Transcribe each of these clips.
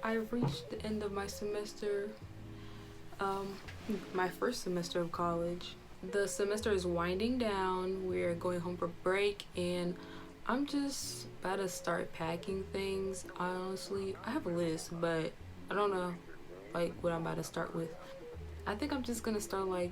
I've reached the end of my semester, my first semester of college. The semester is winding down. We're going home for break, and I'm just about to start packing things. Honestly, I have a list, but I don't know like what I'm about to start with. I think I'm just gonna start like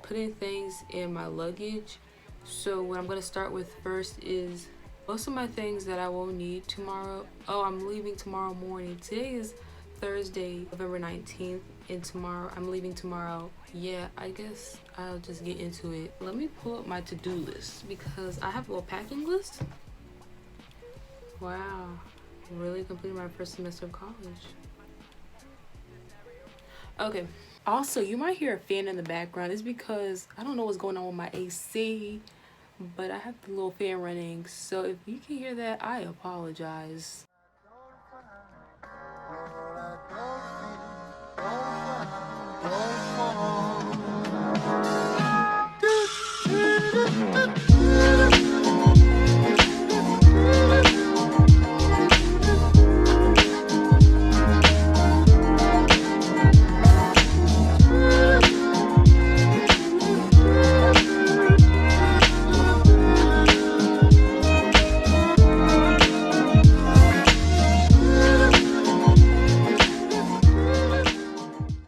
putting things in my luggage. So what I'm gonna start with first is most of my things that I won't need tomorrow. Oh, I'm leaving tomorrow morning. Today is Thursday, November 19th, and tomorrow I'm leaving tomorrow. Yeah, I guess I'll just get into it. Let me pull up my to-do list because I have a little packing list. Wow, really completed my first semester of college. Okay, also you might hear a fan in the background. It's because I don't know what's going on with my AC, but I have the little fan running, so if you can hear that, I apologize.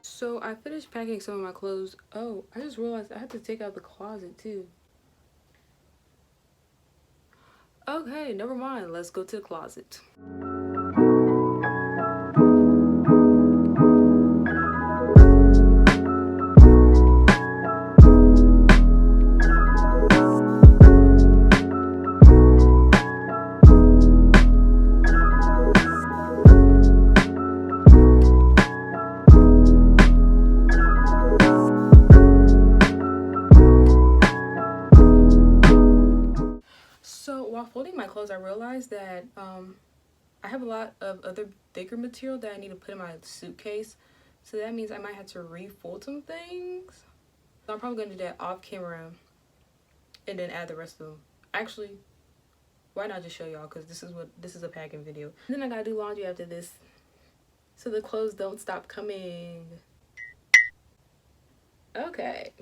So I finished packing some of my clothes. Oh, I just realized I had to take out the closet too. Okay, never mind. Let's go to the closet. So while folding my clothes, I realized that I have a lot of other thicker material that I need to put in my suitcase. So that means I might have to refold some things. So I'm probably gonna do that off camera and then add the rest of them. Actually, why not just show y'all, because this is a packing video. And then I gotta do laundry after this, so the clothes don't stop coming. Okay.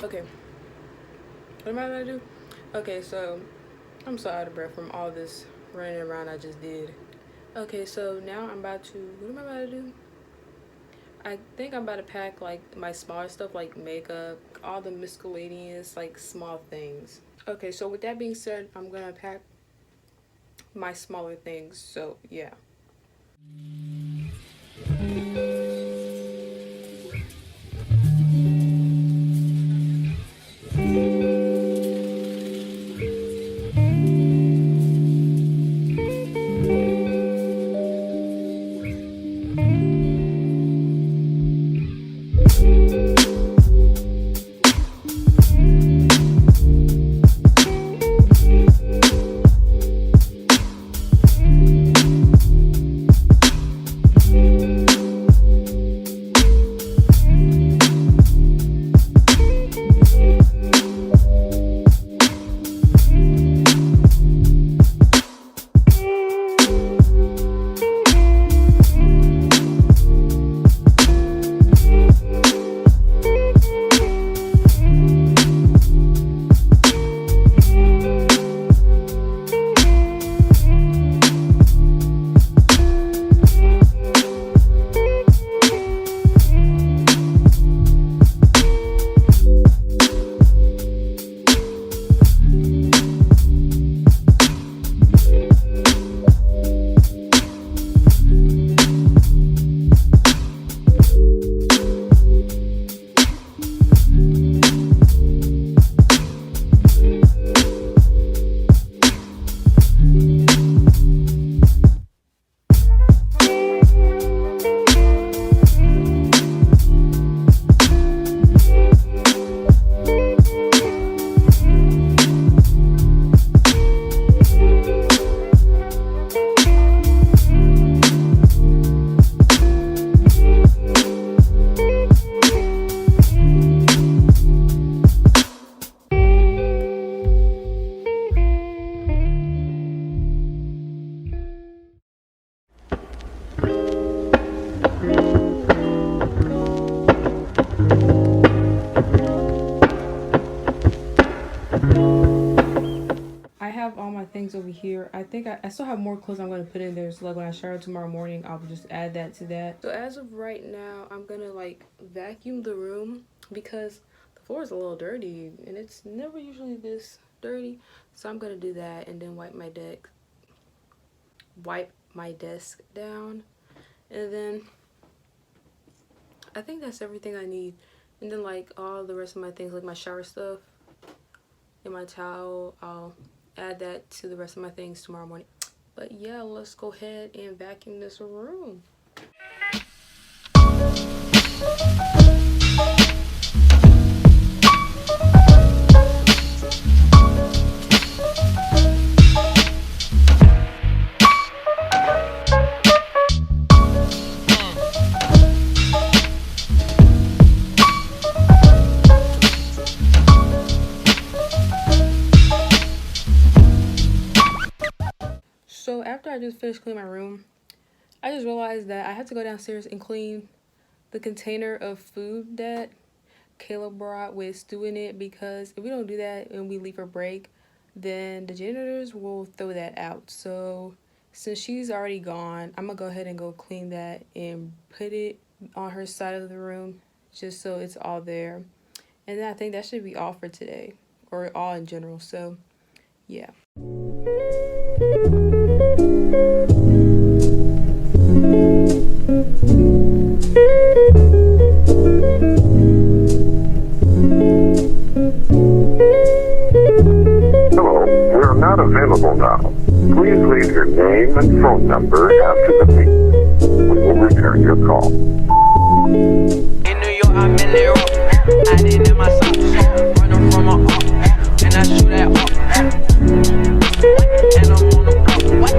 Okay, what am I gonna do? Okay, so I'm so out of breath from all this running around I just did. Okay, so now I'm about to, what am I about to do? I think I'm about to pack like my smaller stuff, like makeup, all the miscellaneous like small things. Okay, so with that being said, I'm gonna pack my smaller things, so yeah. I have all my things over here. I think I still have more clothes I'm going to put in there. So like when I shower tomorrow morning, I'll just add that to that. So as of right now, I'm going to like vacuum the room because the floor is a little dirty and it's never usually this dirty. So I'm going to do that and then wipe my desk down. And then I think that's everything I need. And then like all the rest of my things, like my shower stuff and my towel, I'll add that to the rest of my things tomorrow morning. But yeah, let's go ahead and vacuum this room. So after I just finished cleaning my room, I just realized that I have to go downstairs and clean the container of food that Kayla brought with stew in it, because if we don't do that and we leave for break, then the janitors will throw that out. So since she's already gone, I'm gonna go ahead and go clean that and put it on her side of the room just so it's all there. And then I think that should be all for today, or all in general. So yeah. Hello, we are not available now. Please leave your name and phone number after the beep. We will return your call. In New York, I'm in there. I did in my socks, running from a up, and I shoot at up. And I'm on the block. What?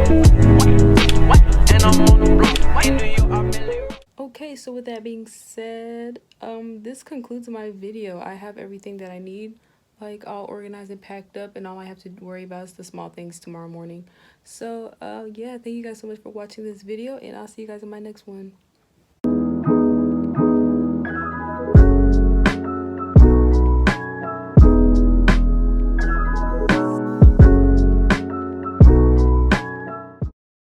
And I'm on the block. In New York, I'm in there. Okay, so with that being said, this concludes my video. I have everything that I need, like all organized and packed up, and all I have to worry about is the small things tomorrow morning. So yeah, thank you guys so much for watching this video, and I'll see you guys in my next one.